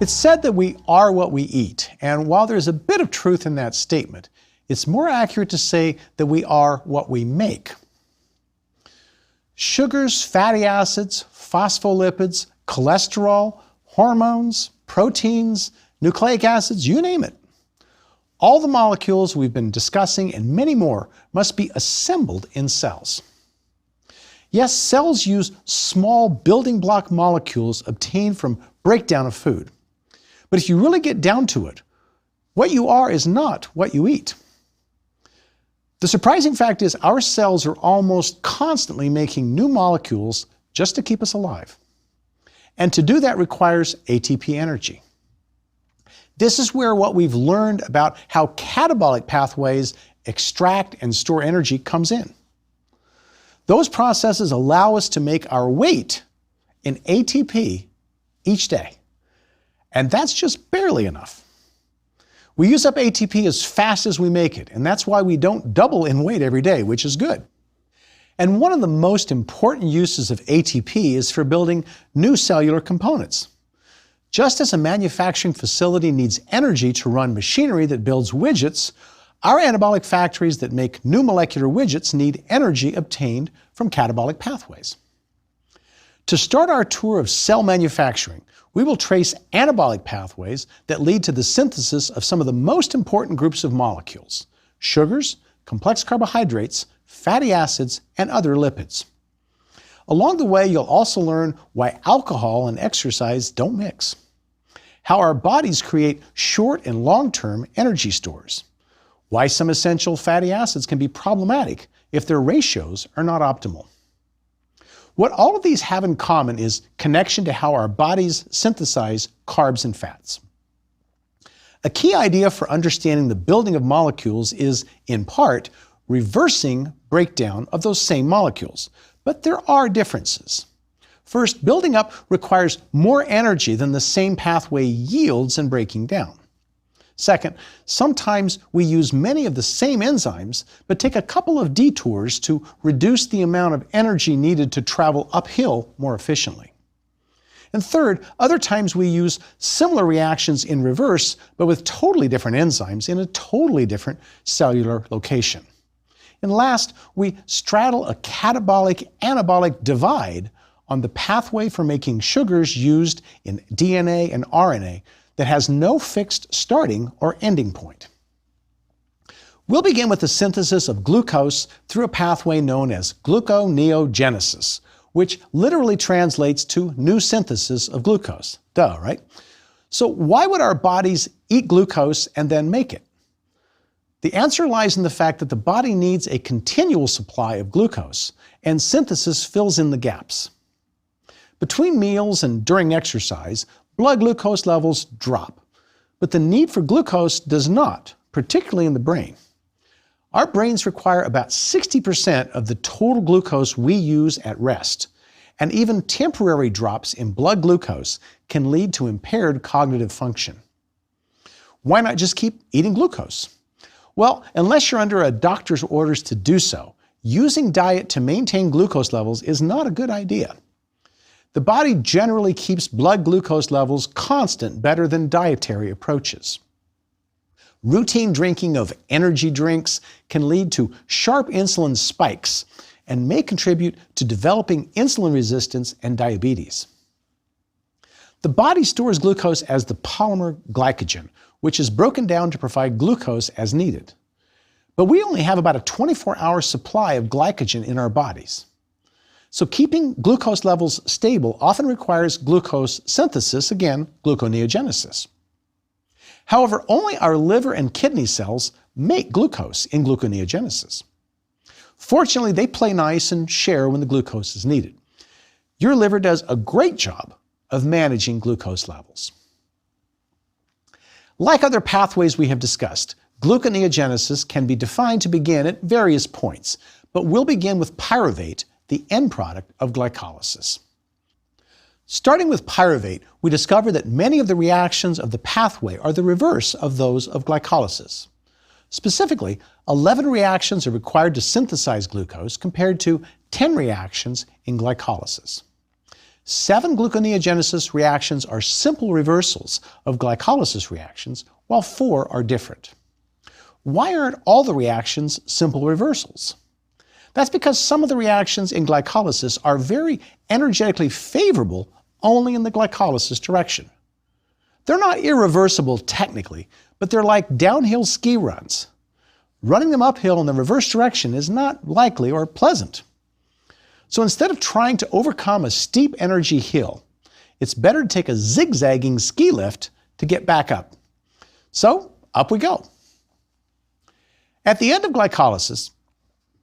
It's said that we are what we eat, and while there's a bit of truth in that statement, it's more accurate to say that we are what we make. Sugars, fatty acids, phospholipids, cholesterol, hormones, proteins, nucleic acids, you name it. All the molecules we've been discussing and many more must be assembled in cells. Yes, cells use small building block molecules obtained from breakdown of food. But if you really get down to it, what you are is not what you eat. The surprising fact is our cells are almost constantly making new molecules just to keep us alive. And to do that requires ATP energy. This is where what we've learned about how catabolic pathways extract and store energy comes in. Those processes allow us to make our weight in ATP each day. And that's just barely enough. We use up ATP as fast as we make it, and that's why we don't double in weight every day, which is good. And one of the most important uses of ATP is for building new cellular components. Just as a manufacturing facility needs energy to run machinery that builds widgets, our anabolic factories that make new molecular widgets need energy obtained from catabolic pathways. To start our tour of cell manufacturing, we will trace anabolic pathways that lead to the synthesis of some of the most important groups of molecules: sugars, complex carbohydrates, fatty acids, and other lipids. Along the way, you'll also learn why alcohol and exercise don't mix, how our bodies create short and long-term energy stores, why some essential fatty acids can be problematic if their ratios are not optimal. What all of these have in common is connection to how our bodies synthesize carbs and fats. A key idea for understanding the building of molecules is, in part, reversing breakdown of those same molecules. But there are differences. First, building up requires more energy than the same pathway yields in breaking down. Second, sometimes we use many of the same enzymes, but take a couple of detours to reduce the amount of energy needed to travel uphill more efficiently. And third, other times we use similar reactions in reverse, but with totally different enzymes in a totally different cellular location. And last, we straddle a catabolic-anabolic divide on the pathway for making sugars used in DNA and RNA that has no fixed starting or ending point. We'll begin with the synthesis of glucose through a pathway known as gluconeogenesis, which literally translates to new synthesis of glucose. Duh, right? So why would our bodies eat glucose and then make it? The answer lies in the fact that the body needs a continual supply of glucose, and synthesis fills in the gaps. Between meals and during exercise, blood glucose levels drop, but the need for glucose does not, particularly in the brain. Our brains require about 60% of the total glucose we use at rest, and even temporary drops in blood glucose can lead to impaired cognitive function. Why not just keep eating glucose? Well, unless you're under a doctor's orders to do so, using diet to maintain glucose levels is not a good idea. The body generally keeps blood glucose levels constant better than dietary approaches. Routine drinking of energy drinks can lead to sharp insulin spikes and may contribute to developing insulin resistance and diabetes. The body stores glucose as the polymer glycogen, which is broken down to provide glucose as needed. But we only have about a 24-hour supply of glycogen in our bodies. So keeping glucose levels stable often requires glucose synthesis, again, gluconeogenesis. However, only our liver and kidney cells make glucose in gluconeogenesis. Fortunately, they play nice and share when the glucose is needed. Your liver does a great job of managing glucose levels. Like other pathways we have discussed, gluconeogenesis can be defined to begin at various points, but we'll begin with pyruvate, the end product of glycolysis. Starting with pyruvate, we discover that many of the reactions of the pathway are the reverse of those of glycolysis. Specifically, 11 reactions are required to synthesize glucose compared to 10 reactions in glycolysis. 7 gluconeogenesis reactions are simple reversals of glycolysis reactions, while 4 are different. Why aren't all the reactions simple reversals? That's because some of the reactions in glycolysis are very energetically favorable only in the glycolysis direction. They're not irreversible technically, but they're like downhill ski runs. Running them uphill in the reverse direction is not likely or pleasant. So instead of trying to overcome a steep energy hill, it's better to take a zigzagging ski lift to get back up. So up we go. At the end of glycolysis,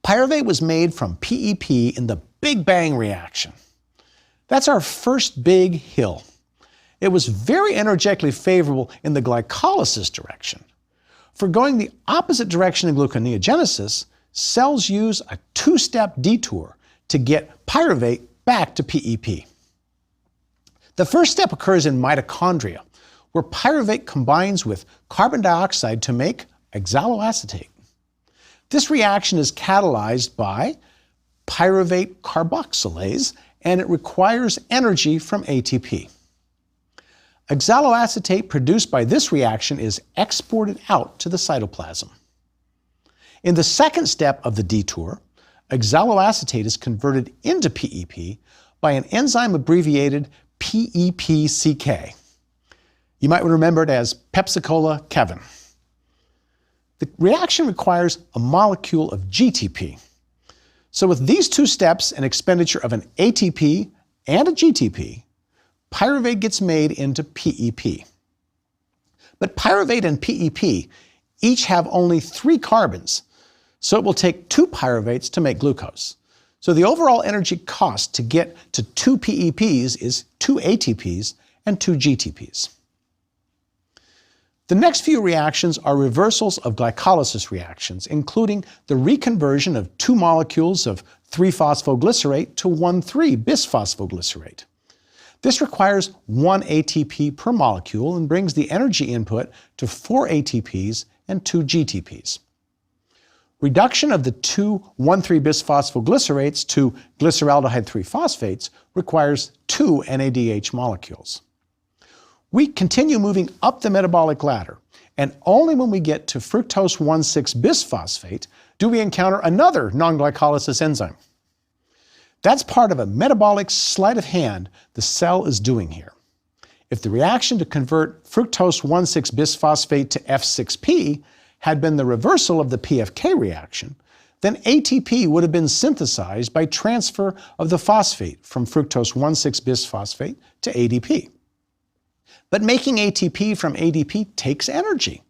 pyruvate was made from PEP in the Big Bang reaction. That's our first big hill. It was very energetically favorable in the glycolysis direction. For going the opposite direction in gluconeogenesis, cells use a 2-step detour to get pyruvate back to PEP. The first step occurs in mitochondria, where pyruvate combines with carbon dioxide to make oxaloacetate. This reaction is catalyzed by pyruvate carboxylase, and it requires energy from ATP. Oxaloacetate produced by this reaction is exported out to the cytoplasm. In the second step of the detour, oxaloacetate is converted into PEP by an enzyme abbreviated PEPCK. You might remember it as Pepsi-Cola Kevin. The reaction requires a molecule of GTP. So with these 2 steps and expenditure of an ATP and a GTP, pyruvate gets made into PEP. But pyruvate and PEP each have only 3 carbons, so it will take 2 pyruvates to make glucose. So the overall energy cost to get to 2 PEPs is 2 ATPs and 2 GTPs. The next few reactions are reversals of glycolysis reactions, including the reconversion of 2 molecules of 3-phosphoglycerate to 1,3-bisphosphoglycerate. This requires 1 ATP per molecule and brings the energy input to 4 ATPs and 2 GTPs. Reduction of the 2 1,3-bisphosphoglycerates to glyceraldehyde 3-phosphates requires 2 NADH molecules. We continue moving up the metabolic ladder, and only when we get to fructose 1,6-bisphosphate do we encounter another non-glycolysis enzyme. That's part of a metabolic sleight of hand the cell is doing here. If the reaction to convert fructose 1,6-bisphosphate to F6P had been the reversal of the PFK reaction, then ATP would have been synthesized by transfer of the phosphate from fructose 1,6-bisphosphate to ADP. But making ATP from ADP takes energy.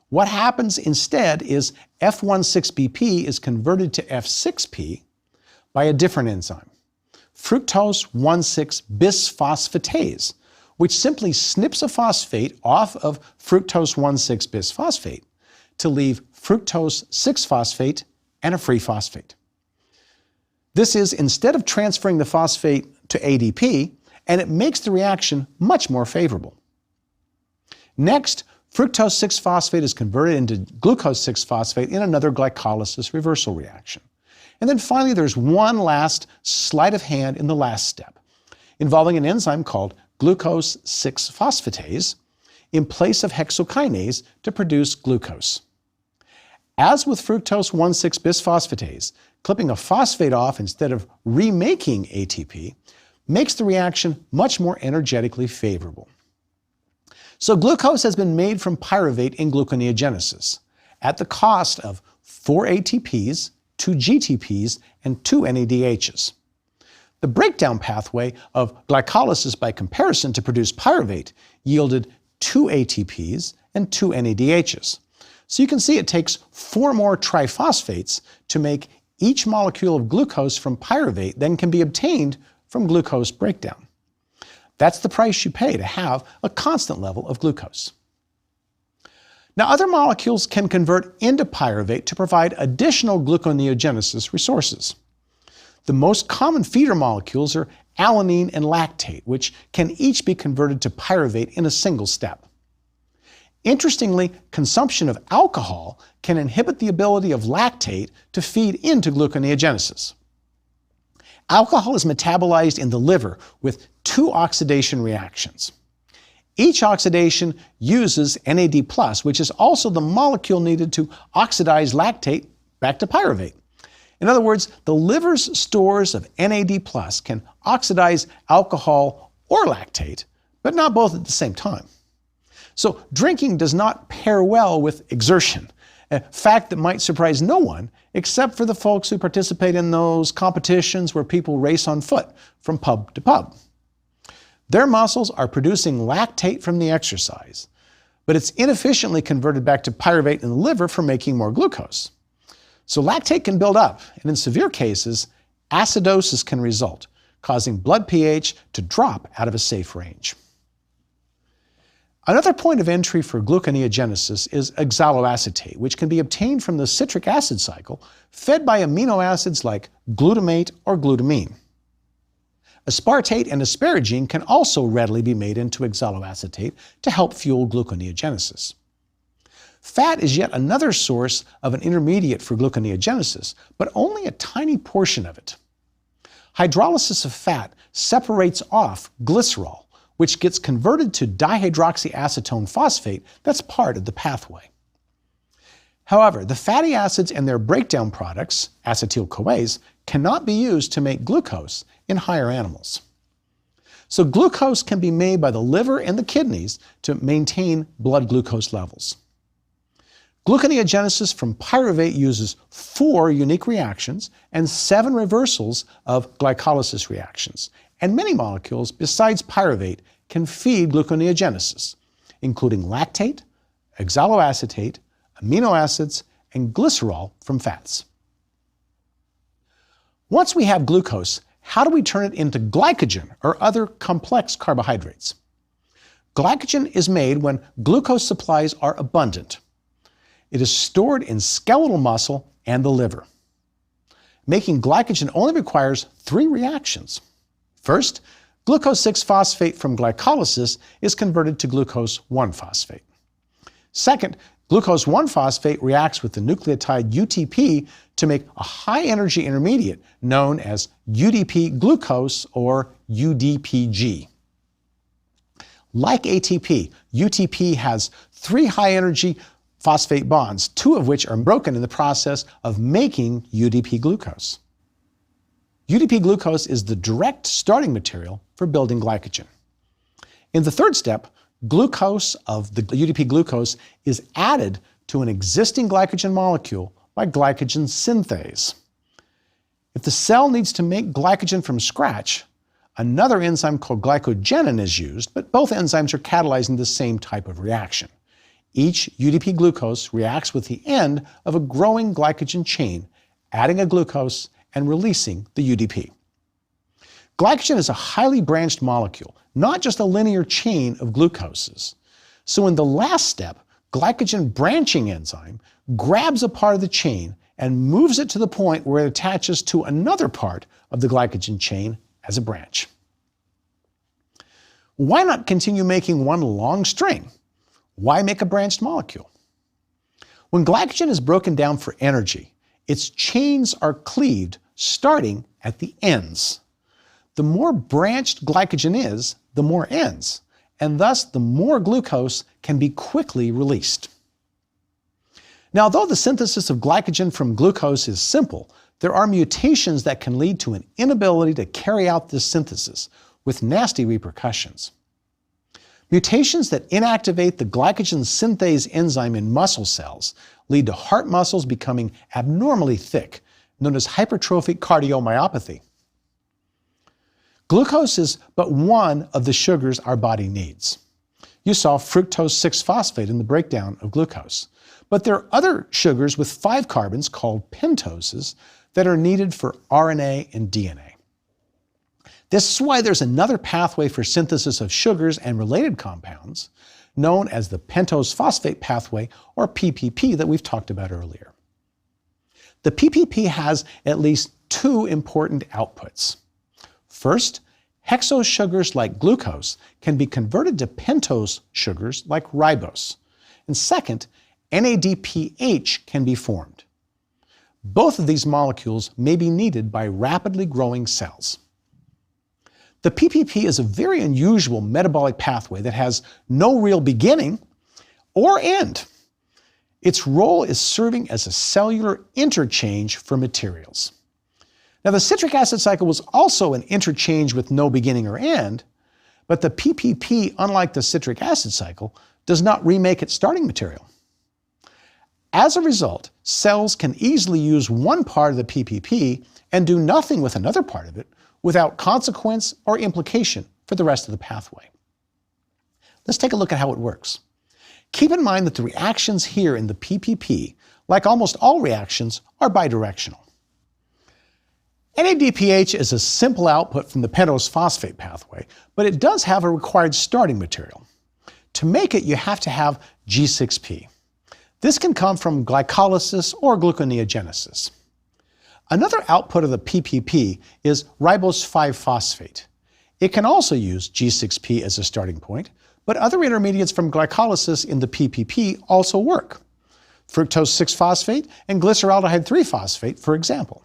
What happens instead is F16BP is converted to F6P by a different enzyme, fructose 1,6-bisphosphatase, which simply snips a phosphate off of fructose 1,6-bisphosphate to leave fructose 6-phosphate and a free phosphate. This is instead of transferring the phosphate to ADP, and it makes the reaction much more favorable. Next, fructose 6-phosphate is converted into glucose 6-phosphate in another glycolysis reversal reaction. And then finally, there's one last sleight of hand in the last step, involving an enzyme called glucose 6-phosphatase in place of hexokinase to produce glucose. As with fructose 1,6-bisphosphatase, clipping a phosphate off instead of remaking ATP makes the reaction much more energetically favorable. So glucose has been made from pyruvate in gluconeogenesis at the cost of 4 ATPs, 2 GTPs, and 2 NADHs. The breakdown pathway of glycolysis by comparison to produce pyruvate yielded 2 ATPs and 2 NADHs. So you can see it takes 4 more triphosphates to make each molecule of glucose from pyruvate than can be obtained from glucose breakdown. That's the price you pay to have a constant level of glucose. Now, other molecules can convert into pyruvate to provide additional gluconeogenesis resources. The most common feeder molecules are alanine and lactate, which can each be converted to pyruvate in a single step. Interestingly, consumption of alcohol can inhibit the ability of lactate to feed into gluconeogenesis. Alcohol is metabolized in the liver with 2 oxidation reactions. Each oxidation uses NAD+, which is also the molecule needed to oxidize lactate back to pyruvate. In other words, the liver's stores of NAD+ can oxidize alcohol or lactate, but not both at the same time. So drinking does not pair well with exertion, a fact that might surprise no one except for the folks who participate in those competitions where people race on foot from pub to pub. Their muscles are producing lactate from the exercise, but it's inefficiently converted back to pyruvate in the liver for making more glucose. So lactate can build up, and in severe cases, acidosis can result, causing blood pH to drop out of a safe range. Another point of entry for gluconeogenesis is oxaloacetate, which can be obtained from the citric acid cycle, fed by amino acids like glutamate or glutamine. Aspartate and asparagine can also readily be made into oxaloacetate to help fuel gluconeogenesis. Fat is yet another source of an intermediate for gluconeogenesis, but only a tiny portion of it. Hydrolysis of fat separates off glycerol, which gets converted to dihydroxyacetone phosphate that's part of the pathway. However, the fatty acids and their breakdown products, acetyl-CoAs, cannot be used to make glucose in higher animals. So glucose can be made by the liver and the kidneys to maintain blood glucose levels. Gluconeogenesis from pyruvate uses 4 unique reactions and 7 reversals of glycolysis reactions, and many molecules besides pyruvate can feed gluconeogenesis, including lactate, oxaloacetate, amino acids, and glycerol from fats. Once we have glucose, how do we turn it into glycogen or other complex carbohydrates? Glycogen is made when glucose supplies are abundant. It is stored in skeletal muscle and the liver. Making glycogen only requires 3 reactions. First, glucose 6-phosphate from glycolysis is converted to glucose 1-phosphate. Second, glucose 1-phosphate reacts with the nucleotide UTP to make a high-energy intermediate known as UDP glucose or UDPG. Like ATP, UTP has 3 high-energy phosphate bonds, 2 of which are broken in the process of making UDP glucose. UDP glucose is the direct starting material for building glycogen. In the third step, glucose of the UDP glucose is added to an existing glycogen molecule by glycogen synthase. If the cell needs to make glycogen from scratch, another enzyme called glycogenin is used, but both enzymes are catalyzing the same type of reaction. Each UDP glucose reacts with the end of a growing glycogen chain, adding a glucose and releasing the UDP. Glycogen is a highly branched molecule, not just a linear chain of glucoses. So in the last step, glycogen branching enzyme grabs a part of the chain and moves it to the point where it attaches to another part of the glycogen chain as a branch. Why not continue making one long string? Why make a branched molecule? When glycogen is broken down for energy, its chains are cleaved starting at the ends. The more branched glycogen is, the more ends, and thus the more glucose can be quickly released. Now, though the synthesis of glycogen from glucose is simple, there are mutations that can lead to an inability to carry out this synthesis, with nasty repercussions. Mutations that inactivate the glycogen synthase enzyme in muscle cells lead to heart muscles becoming abnormally thick, known as hypertrophic cardiomyopathy. Glucose is but one of the sugars our body needs. You saw fructose 6-phosphate in the breakdown of glucose. But there are other sugars with 5 carbons called pentoses that are needed for RNA and DNA. This is why there's another pathway for synthesis of sugars and related compounds, known as the pentose phosphate pathway, or PPP, that we've talked about earlier. The PPP has at least 2 important outputs. First, hexose sugars like glucose can be converted to pentose sugars like ribose. And second, NADPH can be formed. Both of these molecules may be needed by rapidly growing cells. The PPP is a very unusual metabolic pathway that has no real beginning or end. Its role is serving as a cellular interchange for materials. Now, the citric acid cycle was also an interchange with no beginning or end, but the PPP, unlike the citric acid cycle, does not remake its starting material. As a result, cells can easily use one part of the PPP and do nothing with another part of it without consequence or implication for the rest of the pathway. Let's take a look at how it works. Keep in mind that the reactions here in the PPP, like almost all reactions, are bidirectional. NADPH is a simple output from the pentose phosphate pathway, but it does have a required starting material. To make it, you have to have G6P. This can come from glycolysis or gluconeogenesis. Another output of the PPP is ribose 5-phosphate. It can also use G6P as a starting point, but other intermediates from glycolysis in the PPP also work. Fructose 6-phosphate and glyceraldehyde 3-phosphate, for example.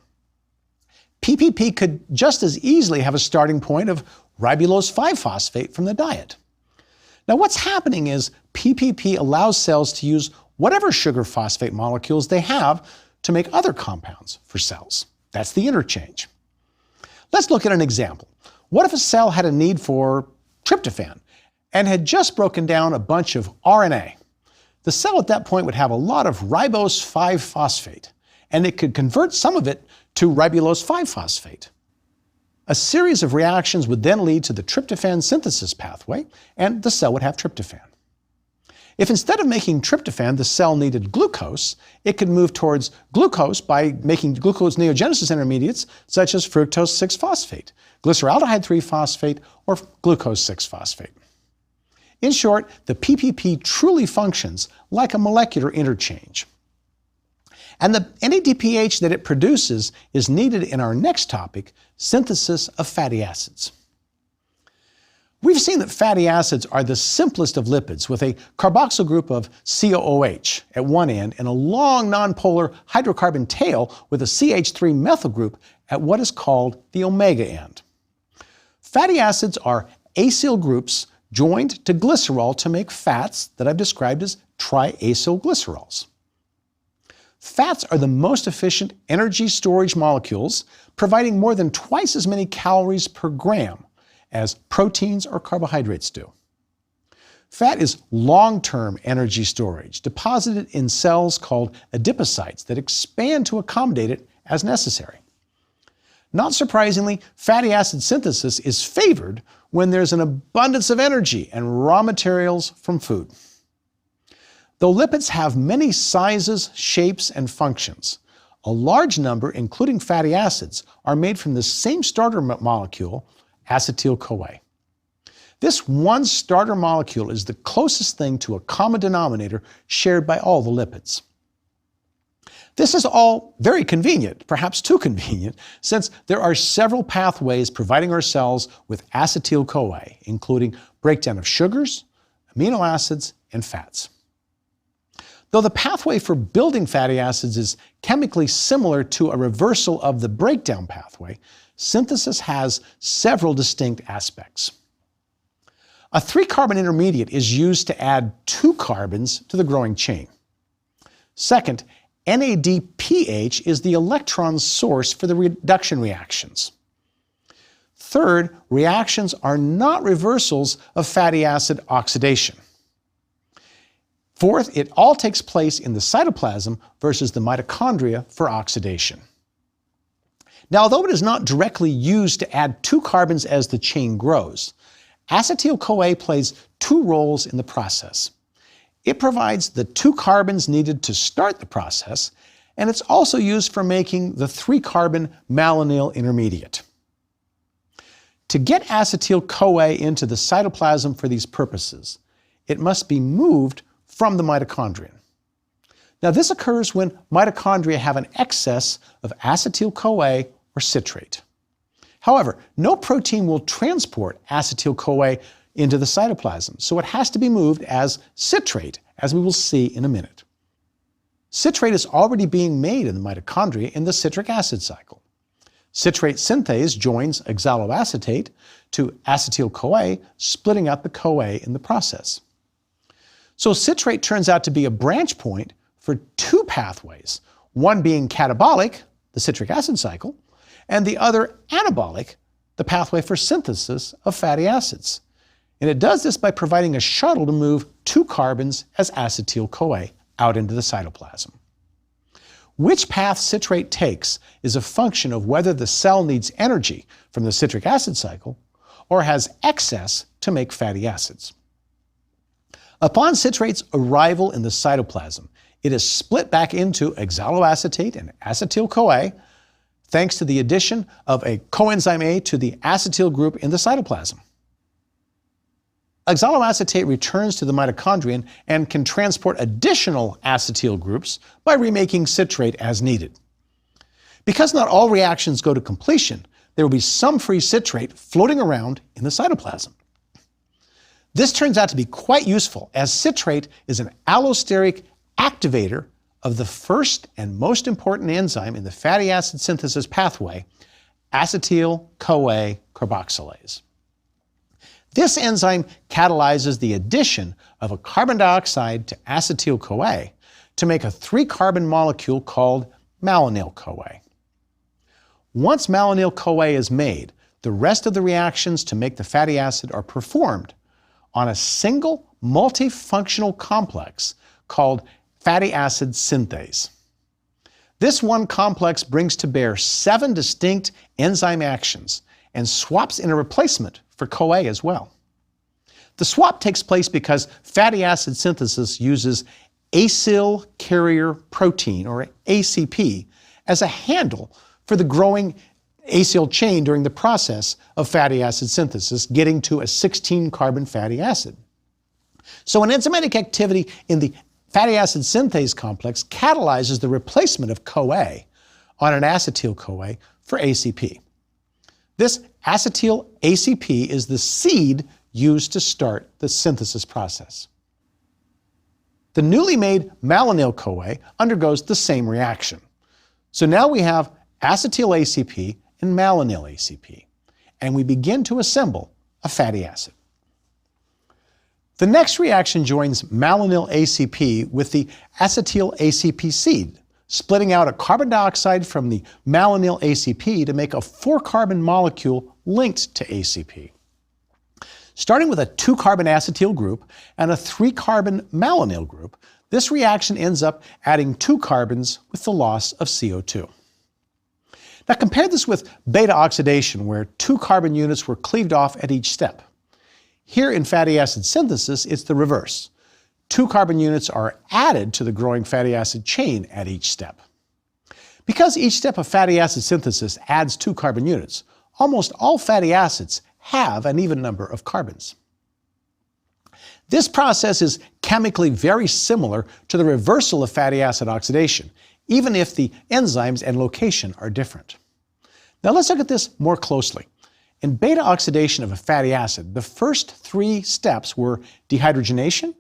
PPP could just as easily have a starting point of ribulose 5-phosphate from the diet. Now, what's happening is PPP allows cells to use whatever sugar phosphate molecules they have to make other compounds for cells. That's the interchange. Let's look at an example. What if a cell had a need for tryptophan and had just broken down a bunch of RNA? The cell at that point would have a lot of ribose 5-phosphate, and it could convert some of it to ribulose 5-phosphate. A series of reactions would then lead to the tryptophan synthesis pathway, and the cell would have tryptophan. If instead of making tryptophan, the cell needed glucose, it could move towards glucose by making glucose neogenesis intermediates such as fructose 6-phosphate, glyceraldehyde 3-phosphate, or glucose 6-phosphate. In short, the PPP truly functions like a molecular interchange. And the NADPH that it produces is needed in our next topic, synthesis of fatty acids. We've seen that fatty acids are the simplest of lipids with a carboxyl group of COOH at one end and a long nonpolar hydrocarbon tail with a CH3 methyl group at what is called the omega end. Fatty acids are acyl groups joined to glycerol to make fats that I've described as triacylglycerols. Fats are the most efficient energy storage molecules, providing more than twice as many calories per gram as proteins or carbohydrates do. Fat is long-term energy storage, deposited in cells called adipocytes that expand to accommodate it as necessary. Not surprisingly, fatty acid synthesis is favored when there's an abundance of energy and raw materials from food. Though lipids have many sizes, shapes, and functions, a large number, including fatty acids, are made from the same starter molecule, acetyl-CoA. This one starter molecule is the closest thing to a common denominator shared by all the lipids. This is all very convenient, perhaps too convenient, since there are several pathways providing our cells with acetyl-CoA, including breakdown of sugars, amino acids, and fats. Though the pathway for building fatty acids is chemically similar to a reversal of the breakdown pathway, synthesis has several distinct aspects. A 3-carbon intermediate is used to add 2 carbons to the growing chain. Second, NADPH is the electron source for the reduction reactions. Third, reactions are not reversals of fatty acid oxidation. Fourth, it all takes place in the cytoplasm versus the mitochondria for oxidation. Now, although it is not directly used to add 2 carbons as the chain grows, acetyl-CoA plays 2 roles in the process. It provides the 2 carbons needed to start the process, and it's also used for making the 3-carbon malonyl intermediate. To get acetyl-CoA into the cytoplasm for these purposes, it must be moved from the mitochondrion. Now, this occurs when mitochondria have an excess of acetyl-CoA or citrate. However, no protein will transport acetyl-CoA into the cytoplasm, so it has to be moved as citrate, as we will see in a minute. citrate is already being made in the mitochondria in the citric acid cycle. Citrate synthase joins oxaloacetate to acetyl-CoA, splitting out the CoA in the process. So citrate turns out to be a branch point for two pathways, one being catabolic, the citric acid cycle, and the other anabolic, the pathway for synthesis of fatty acids. And it does this by providing a shuttle to move two carbons as acetyl-CoA out into the cytoplasm. Which path citrate takes is a function of whether the cell needs energy from the citric acid cycle or has excess to make fatty acids. Upon citrate's arrival in the cytoplasm, it is split back into oxaloacetate and acetyl-CoA thanks to the addition of a coenzyme A to the acetyl group in the cytoplasm. Oxaloacetate returns to the mitochondrion and can transport additional acetyl groups by remaking citrate as needed. Because not all reactions go to completion, there will be some free citrate floating around in the cytoplasm. This turns out to be quite useful as citrate is an allosteric activator of the first and most important enzyme in the fatty acid synthesis pathway, acetyl-CoA carboxylase. This enzyme catalyzes the addition of a carbon dioxide to acetyl-CoA to make a 3-carbon molecule called malonyl-CoA. Once malonyl-CoA is made, the rest of the reactions to make the fatty acid are performed on a single multifunctional complex called fatty acid synthase. This one complex brings to bear 7 distinct enzyme actions and swaps in a replacement for CoA as well. The swap takes place because fatty acid synthesis uses acyl carrier protein, or ACP, as a handle for the growing acyl chain during the process of fatty acid synthesis, getting to a 16-carbon fatty acid. So an enzymatic activity in the fatty acid synthase complex catalyzes the replacement of CoA on an acetyl-CoA for ACP. This acetyl ACP is the seed used to start the synthesis process. The newly made malonyl-CoA undergoes the same reaction. So now we have acetyl ACP and malonyl ACP, and we begin to assemble a fatty acid. The next reaction joins malonyl ACP with the acetyl ACP seed, splitting out a carbon dioxide from the malonyl ACP to make a 4-carbon molecule linked to ACP. Starting with a 2-carbon acetyl group and a 3-carbon malonyl group, this reaction ends up adding 2 carbons with the loss of CO2. Now compare this with beta oxidation, where 2 carbon units were cleaved off at each step. Here in fatty acid synthesis, it's the reverse. 2 carbon units are added to the growing fatty acid chain at each step. Because each step of fatty acid synthesis adds 2 carbon units, almost all fatty acids have an even number of carbons. This process is chemically very similar to the reversal of fatty acid oxidation, even if the enzymes and location are different. Now let's look at this more closely. In beta oxidation of a fatty acid, the first 3 steps were dehydrogenation,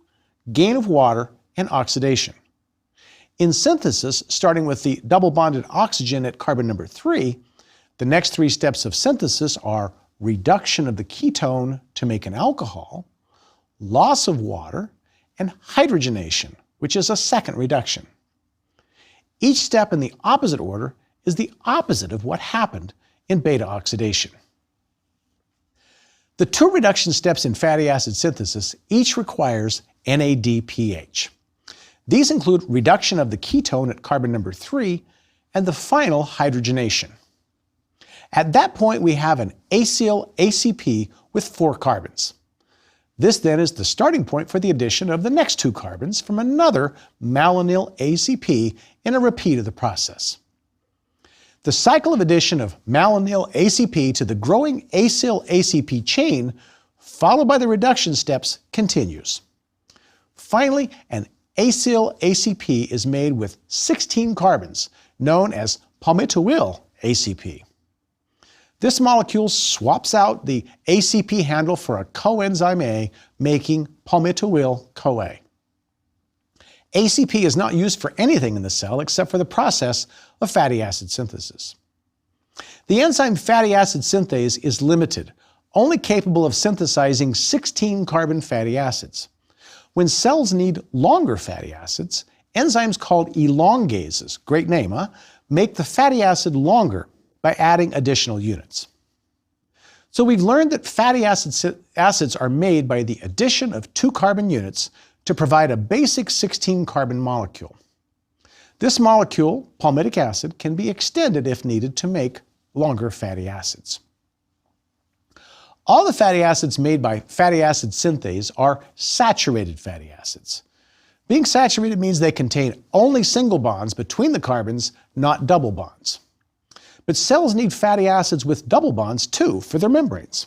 gain of water, and oxidation. In synthesis, starting with the double-bonded oxygen at carbon number 3, the next 3 steps of synthesis are reduction of the ketone to make an alcohol, loss of water, and hydrogenation, which is a second reduction. Each step in the opposite order is the opposite of what happened in beta oxidation. The 2 reduction steps in fatty acid synthesis each requires NADPH. These include reduction of the ketone at carbon number 3 and the final hydrogenation. At that point, we have an acyl ACP with 4 carbons. This then is the starting point for the addition of the next 2 carbons from another malonyl ACP in a repeat of the process. The cycle of addition of malonyl ACP to the growing acyl ACP chain, followed by the reduction steps, continues. Finally, an acyl ACP is made with 16 carbons, known as palmitoyl ACP. This molecule swaps out the ACP handle for a coenzyme A, making palmitoyl-CoA. ACP is not used for anything in the cell except for the process of fatty acid synthesis. The enzyme fatty acid synthase is limited, only capable of synthesizing 16 carbon fatty acids. When cells need longer fatty acids, enzymes called elongases, great name, make the fatty acid longer by adding additional units. So we've learned that fatty acids are made by the addition of 2 carbon units to provide a basic 16 carbon molecule. This molecule, palmitic acid, can be extended if needed to make longer fatty acids. All the fatty acids made by fatty acid synthase are saturated fatty acids. Being saturated means they contain only single bonds between the carbons, not double bonds. But cells need fatty acids with double bonds too for their membranes.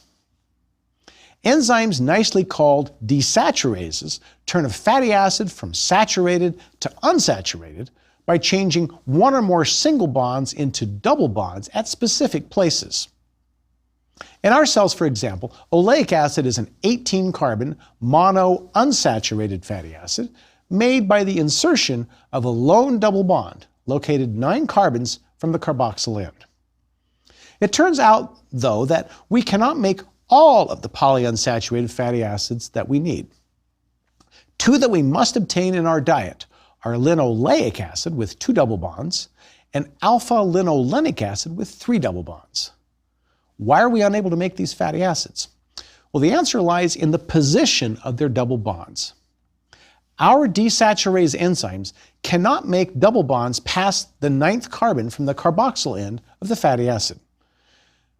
Enzymes nicely called desaturases turn a fatty acid from saturated to unsaturated by changing one or more single bonds into double bonds at specific places. In our cells, for example, oleic acid is an 18-carbon mono-unsaturated fatty acid made by the insertion of a lone double bond located 9 carbons from the carboxyl end. It turns out, though, that we cannot make all of the polyunsaturated fatty acids that we need. 2 that we must obtain in our diet are linoleic acid with 2 double bonds and alpha-linolenic acid with 3 double bonds. Why are we unable to make these fatty acids? Well, the answer lies in the position of their double bonds. Our desaturase enzymes cannot make double bonds past the 9th carbon from the carboxyl end of the fatty acid.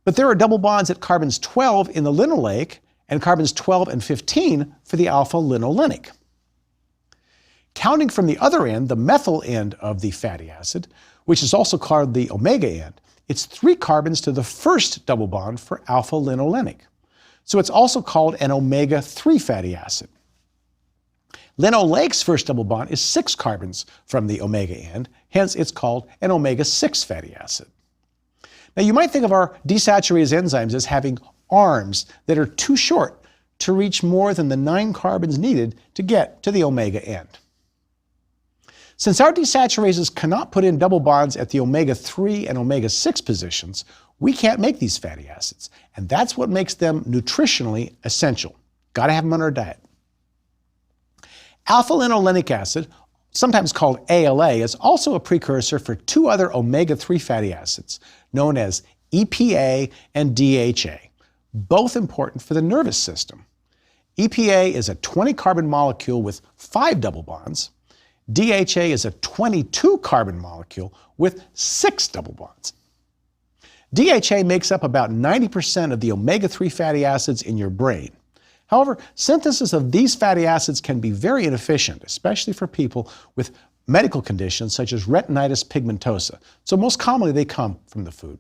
But there are double bonds at carbons 12 in the linoleic and carbons 12 and 15 for the alpha-linolenic. Counting from the other end, the methyl end of the fatty acid, which is also called the omega end, it's 3 carbons to the first double bond for alpha-linolenic. So it's also called an omega-3 fatty acid. Linoleic's first double bond is 6 carbons from the omega end, hence it's called an omega-6 fatty acid. Now you might think of our desaturase enzymes as having arms that are too short to reach more than the 9 carbons needed to get to the omega end. Since our desaturases cannot put in double bonds at the omega-3 and omega-6 positions, we can't make these fatty acids, and that's what makes them nutritionally essential. Got to have them in our diet. Alpha-linolenic acid, sometimes called ALA, is also a precursor for 2 other omega-3 fatty acids, known as EPA and DHA, both important for the nervous system. EPA is a 20-carbon molecule with 5 double bonds. DHA is a 22-carbon molecule with 6 double bonds. DHA makes up about 90% of the omega-3 fatty acids in your brain. However, synthesis of these fatty acids can be very inefficient, especially for people with medical conditions such as retinitis pigmentosa, so most commonly they come from the food.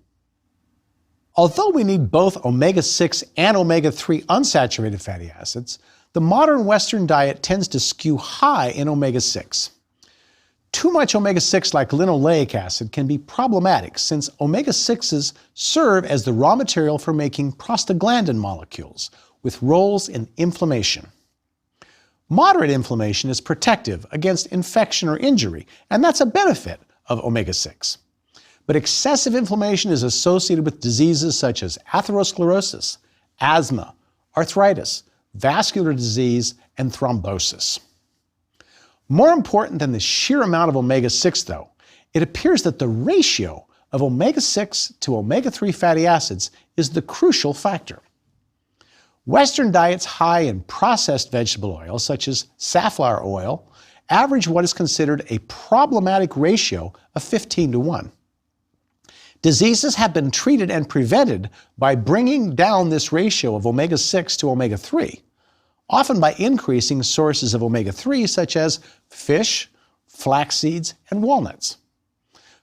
Although we need both omega-6 and omega-3 unsaturated fatty acids, the modern Western diet tends to skew high in omega-6. Too much omega-6 like linoleic acid can be problematic since omega-6s serve as the raw material for making prostaglandin molecules, with roles in inflammation. Moderate inflammation is protective against infection or injury, and that's a benefit of omega-6. But excessive inflammation is associated with diseases such as atherosclerosis, asthma, arthritis, vascular disease, and thrombosis. More important than the sheer amount of omega-6, though, it appears that the ratio of omega-6 to omega-3 fatty acids is the crucial factor. Western diets high in processed vegetable oils, such as safflower oil, average what is considered a problematic ratio of 15:1. Diseases have been treated and prevented by bringing down this ratio of omega-6 to omega-3, often by increasing sources of omega-3 such as fish, flax seeds, and walnuts.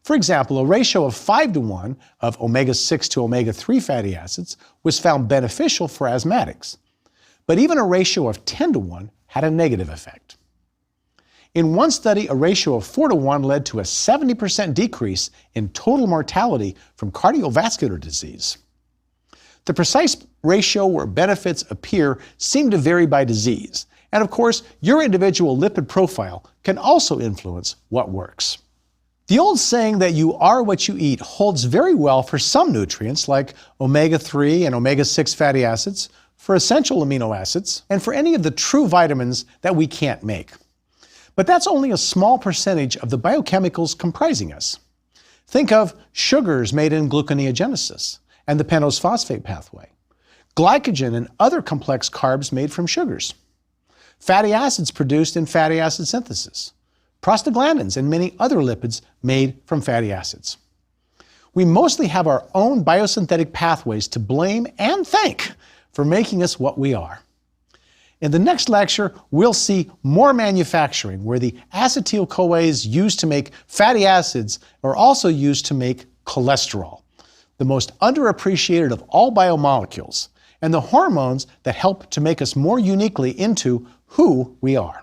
For example, a ratio of 5:1 of omega-6 to omega-3 fatty acids was found beneficial for asthmatics, but even a ratio of 10:1 had a negative effect. In one study, a ratio of 4:1 led to a 70% decrease in total mortality from cardiovascular disease. The precise ratio where benefits appear seem to vary by disease, And of course, your individual lipid profile can also influence what works. The old saying that you are what you eat holds very well for some nutrients like omega-3 and omega-6 fatty acids, for essential amino acids, and for any of the true vitamins that we can't make. But that's only a small percentage of the biochemicals comprising us. Think of sugars made in gluconeogenesis and the pentose phosphate pathway, glycogen and other complex carbs made from sugars, fatty acids produced in fatty acid synthesis, prostaglandins and many other lipids made from fatty acids. We mostly have our own biosynthetic pathways to blame and thank for making us what we are. In the next lecture, we'll see more manufacturing where the acetyl-CoAs used to make fatty acids are also used to make cholesterol, the most underappreciated of all biomolecules, and the hormones that help to make us more uniquely into who we are.